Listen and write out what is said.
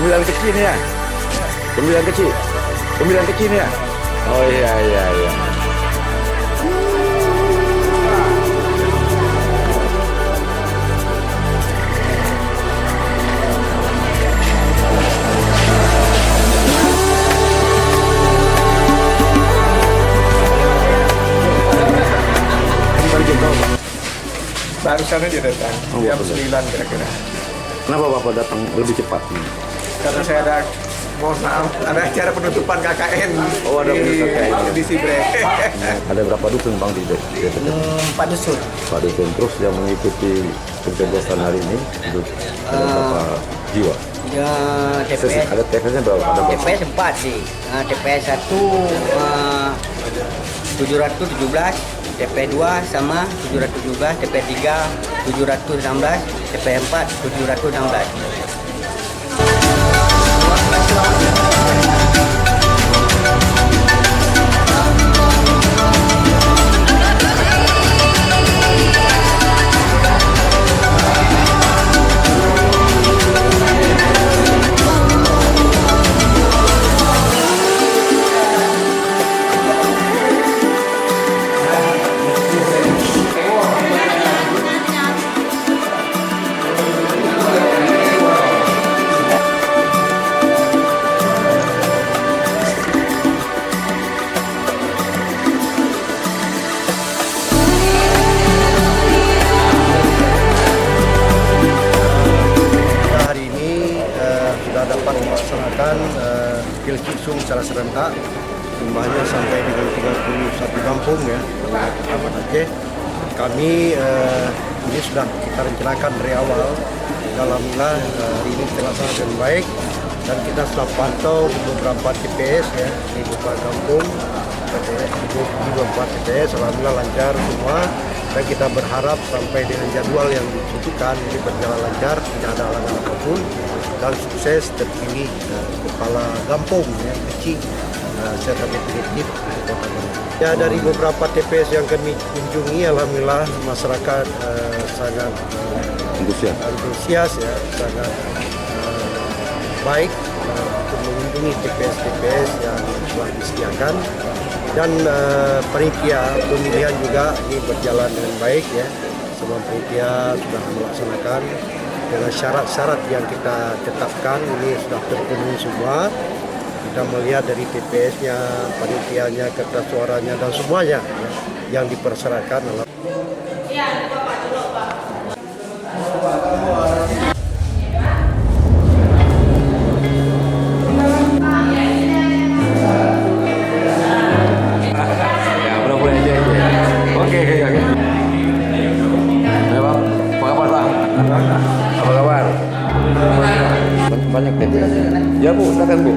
Pemilihan kecil nih ya. Pemilihan kecil. Pemilihan kecil nih ya. Oh iya iya iya. Barusan dia datang, Oh, jam betul. 9 kira-kira. Kenapa Bapak datang lebih cepat? Karena saya ada, mohon maaf, ada acara penutupan KKN Oh, ada penutupan KKN. di Sibre. Ada berapa dusun Bang di dekat? 4 dusun. Pak Dusun, terus yang mengikuti pencoblosan hari ini itu ada berapa jiwa? Ya, TPS, Ada TPS-nya berapa? Ada berapa? TPS 4 sih. TPS 1 717, TPS 2 sama 717, TPS 3 716, TPS 4 716. Hari ini sudah dapat melaksanakan Pilkisum secara serentak, jumlahnya sampai dengan 31 kampung ya, Kecamatan Aceh. Kami ini sudah kita rencanakan dari awal. Alhamdulillah hari ini terlaksana dengan baik dan kita sudah pantau di beberapa TPS ya, di beberapa kampung, di beberapa TPS. Alhamdulillah lancar semua. Dan kita berharap sampai dengan jadwal yang ditentukan ini berjalan lancar, tidak ada halangan apapun dan sukses terpilih kepala kampung ya, kecil secara definitif di Kota Bandung. Ya, dari beberapa TPS yang kami kunjungi, alhamdulillah masyarakat sangat antusias ya, sangat baik untuk mengunjungi TPS-TPS yang telah disediakan. Dan panitia pemilihan juga ini berjalan dengan baik ya. Semua panitia sudah melaksanakan dengan syarat-syarat yang kita tetapkan, ini sudah terpenuhi semua. Kita melihat dari TPS-nya, panitianya, kertas suaranya dan semuanya ya, yang dipersyaratkan. Ya, mudah-mudahan aja itu ya. Oke, oke, oke. Ya, Bang. Apa kabar, Bang? Apa kabar? Banyak TPS. Ya, Bu, silakan, Bu.